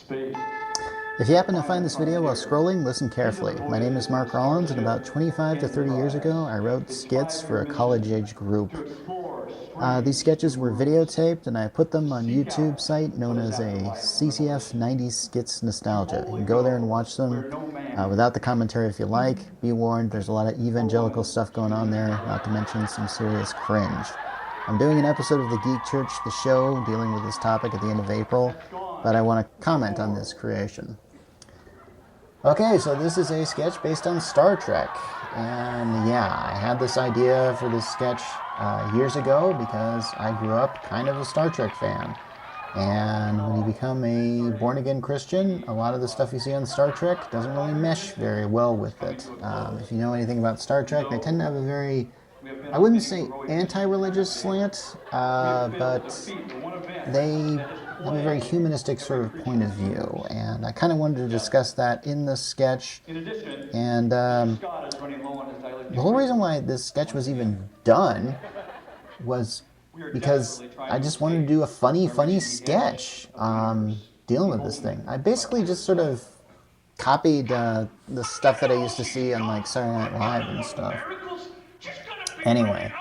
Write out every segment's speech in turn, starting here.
If you happen to find this video while scrolling, listen carefully. My name is Mark Rollins, and about 25 to 30 years ago, I wrote skits for a college-age group. These sketches were videotaped, and I put them on YouTube site known as a CCF 90s Skits Nostalgia. You can go there and watch them without the commentary if you like. Be warned, there's a lot of evangelical stuff going on there, not to mention some serious cringe. I'm doing an episode of The Geek Church, the show, dealing with this topic at the end of April, but I want to comment on this creation. Okay, so this is a sketch based on Star Trek, and yeah, I had this idea for this sketch years ago because I grew up kind of a Star Trek fan. And when you become a born-again Christian, a lot of the stuff you see on Star Trek doesn't really mesh very well with it. If you know anything about Star Trek, they tend to have a very, I wouldn't say anti-religious slant, but they have a very humanistic sort of point of view, and I kind of wanted to discuss that in this sketch. And the whole reason why this sketch was even done was because I just wanted to do a funny sketch dealing with this thing. I basically just sort of copied the stuff that I used to see on like Saturday Night Live and stuff. Anyway,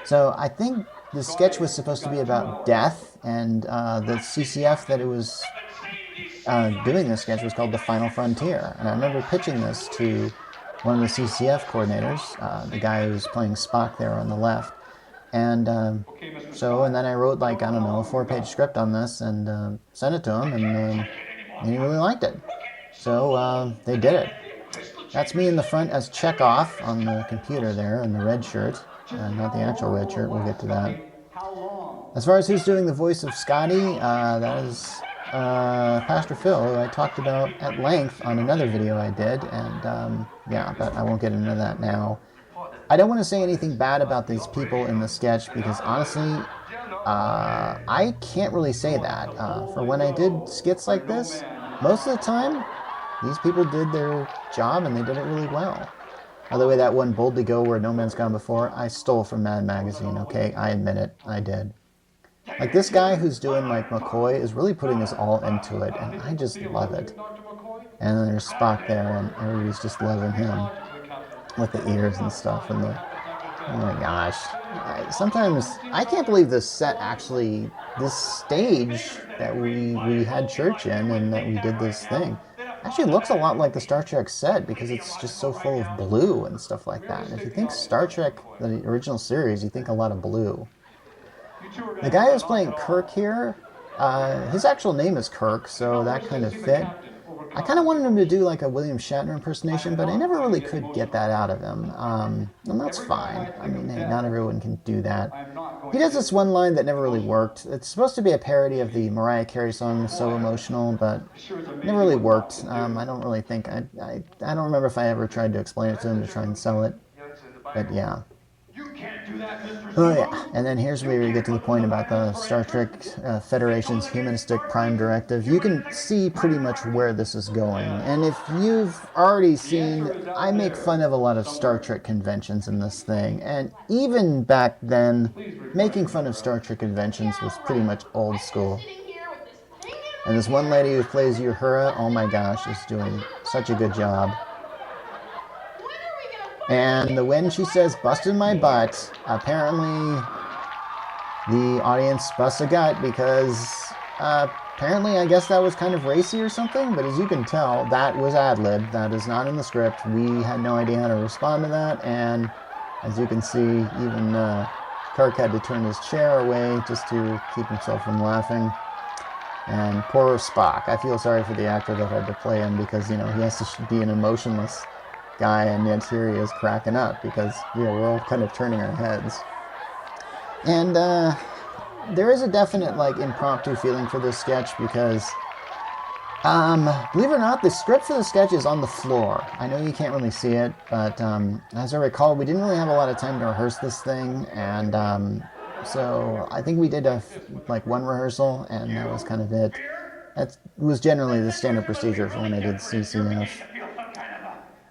so I think the sketch was supposed to be about death, and the CCF that it was doing this sketch was called The Final Frontier. And I remember pitching this to one of the CCF coordinators, the guy who was playing Spock there on the left. And and then I wrote like, I don't know, a 4-page script on this and sent it to him, and he really liked it. So they did it. That's me in the front as Chekhov on the computer there in the red shirt. Not the actual red shirt, we'll get to that. As far as who's doing the voice of Scotty, that is Pastor Phil, who I talked about at length on another video I did, and yeah, but I won't get into that now. I don't want to say anything bad about these people in the sketch because honestly, I can't really say that. For when I did skits like this, most of the time, these people did their job and they did it really well. By the way, that one Boldly Go Where No Man's Gone Before, I stole from Mad Magazine, okay? I admit it, I did. Like, this guy who's doing, like, McCoy is really putting this all into it, and I just love it. And then there's Spock there, and everybody's just loving him with the ears and stuff, and the, oh my gosh. Sometimes, I can't believe this set actually, this stage that we had church in and that we did this thing, actually looks a lot like the Star Trek set because it's just so full of blue and stuff like that. And if you think Star Trek, the original series, you think a lot of blue. The guy who's playing Kirk here, his actual name is Kirk, so that kind of fit. I kind of wanted him to do like a William Shatner impersonation, but I never really could get that out of him. And that's fine. I mean, hey, not everyone can do that. He does this one line that never really worked. It's supposed to be a parody of the Mariah Carey song So Emotional, but it never really worked. I don't really think, I don't remember if I ever tried to explain it to him to try and sell it, but yeah. Oh yeah, and then here's where we get to the point about the Star Trek Federation's Humanistic Prime Directive. You can see pretty much where this is going, and if you've already seen, I make fun of a lot of Star Trek conventions in this thing, and even back then, making fun of Star Trek conventions was pretty much old school. And this one lady who plays Uhura, oh my gosh, is doing such a good job. And when she says, busted my butt, apparently the audience busts a gut because apparently I guess that was kind of racy or something, but as you can tell, that was ad-lib. That is not in the script. We had no idea how to respond to that, and as you can see, even Kirk had to turn his chair away just to keep himself from laughing. And poor Spock. I feel sorry for the actor that had to play him because, you know, he has to be an emotionless guy, and yet here he is cracking up because, you know, we're all kind of turning our heads. And there is a definite like impromptu feeling for this sketch because believe it or not, the script for the sketch is on the floor. I know you can't really see it, but as I recall, we didn't really have a lot of time to rehearse this thing, and so I think we did like one rehearsal, and that was kind of it. That was generally the standard procedure for when I did CCF.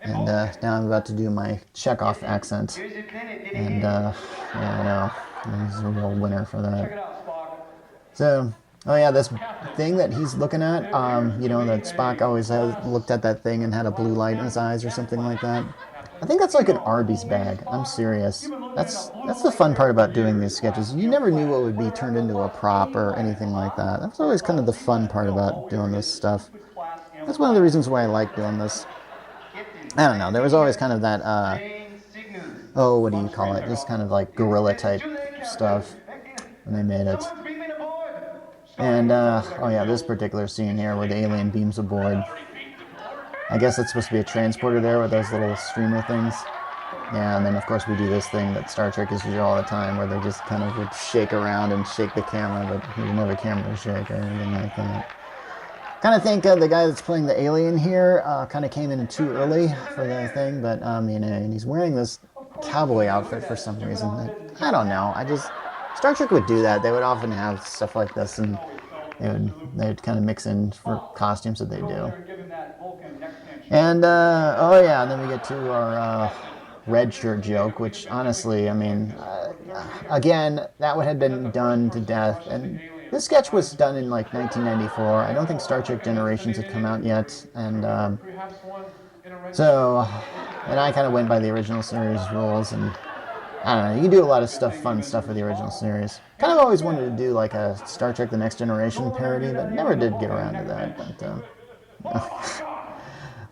And now I'm about to do my Chekhov accent. And yeah, I know. He's a real winner for that. So, Oh yeah, this thing that he's looking at, you know, that Spock always has looked at that thing and had a blue light in his eyes or something like that. I think that's like an Arby's bag. I'm serious. That's the fun part about doing these sketches. You never knew what would be turned into a prop or anything like that. That's always kind of the fun part about doing this stuff. That's one of the reasons why I like doing this. I don't know. There was always kind of that, oh, what do you call it? Just kind of like guerrilla type stuff when they made it. And, oh yeah, this particular scene here where the alien beams aboard. I guess it's supposed to be a transporter there with those little streamer things. Yeah, and then of course we do this thing that Star Trek used to do all the time where they just kind of would shake around and shake the camera, but there's never camera to shake or anything like that. Kind of think the guy that's playing the alien here kind of came in too early for the thing, but and he's wearing this cowboy outfit for some reason. I don't know. Star Trek would do that. They would often have stuff like this, and they'd kind of mix in for costumes that they do. And oh yeah, and then we get to our red shirt joke, which honestly, I mean, again, that would have been done to death. And this sketch was done in like 1994. I don't think Star Trek Generations had come out yet, and so, and I kind of went by the original series rules, and I don't know. You can do a lot of stuff, fun stuff with the original series. Kind of always wanted to do like a Star Trek: The Next Generation parody, but never did get around to that. But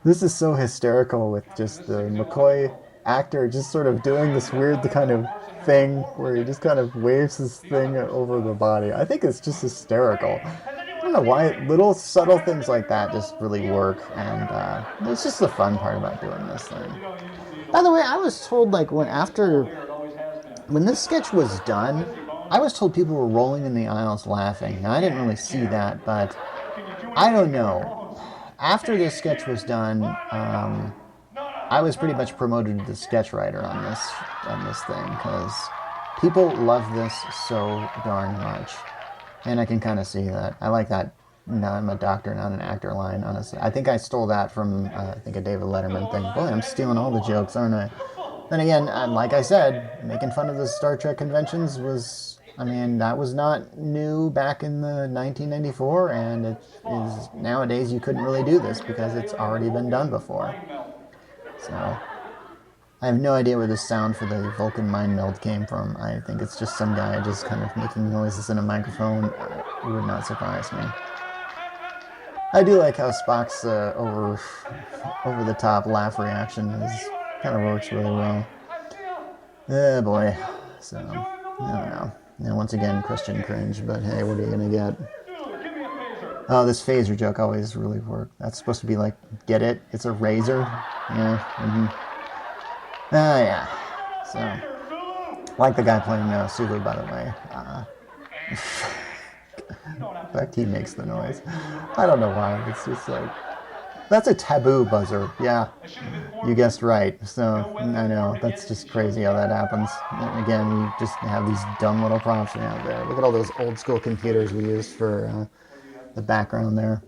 this is so hysterical with just the McCoy actor just sort of doing this weird kind of thing where he just kind of waves his thing over the body. I think it's just hysterical. I don't know why little subtle things like that just really work, and it's just the fun part about doing this thing. By the way, I was told like when this sketch was done, I was told people were rolling in the aisles laughing. Now I didn't really see that, but I don't know. After this sketch was done, I was pretty much promoted to the sketch writer on this thing because people love this so darn much, and I can kind of see that. I like that. No, I'm a doctor, not an actor line. Honestly, I think I stole that from I think a David Letterman thing. Boy, I'm stealing all the jokes, aren't I? Then again, like I said, making fun of the Star Trek conventions was, I mean, that was not new back in the 1994, and it is nowadays you couldn't really do this because it's already been done before. So I have no idea where the sound for the Vulcan mind meld came from. I think it's just some guy just kind of making noises in a microphone. It would not surprise me. I do like how Spock's over the top laugh reaction kind of works really well. Yeah, boy. So I don't know. And once again, Christian cringe. But hey, what are you gonna get? Oh, this phaser joke always really worked. That's supposed to be like, get it? It's a razor. Yeah. Yeah. So, like the guy playing Sulu, by the way. In fact, he makes the noise. I don't know why. It's just like, that's a taboo buzzer. Yeah, you guessed right. So, I know, that's just crazy how that happens. And again, we just have these dumb little prompts we have there. Look at all those old school computers we used for the background there.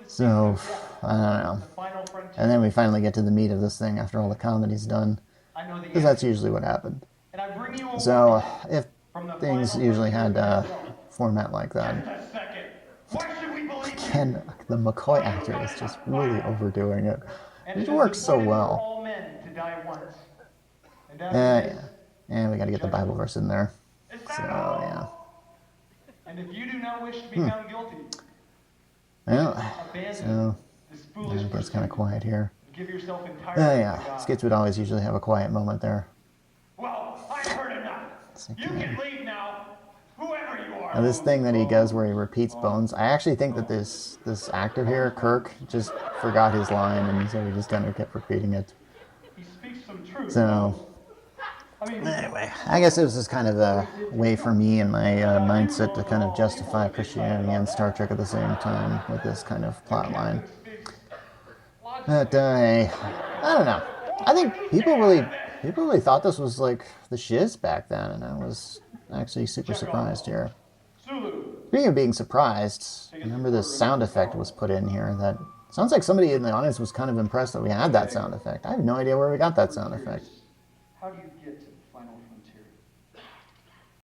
So, I don't know. And then we finally get to the meat of this thing after all the comedy's done. Because that's usually what happened. So, if things usually had format like that. Again, the McCoy actor is just really overdoing it. It works so well. Yeah. And we got to get the Bible verse in there. So, yeah. And if you do not wish to be found guilty, well, so it gets kind of quiet here. Yeah, skits would always usually have a quiet moment there. Well, I've heard enough. You can leave now. Whoever you are. Now this thing that he does where he repeats Bones, I actually think that this actor here, Kirk, just forgot his line, and so he just kind of kept repeating it. So anyway, I guess it was just kind of a way for me and my mindset to kind of justify Christianity and Star Trek at the same time with this kind of plot line. But hey, I don't know. I think people really thought this was like the shiz back then, and I was actually super surprised here. Speaking of being surprised, remember this sound effect was put in here that sounds like somebody in the audience was kind of impressed that we had that sound effect. I have no idea where we got that sound effect.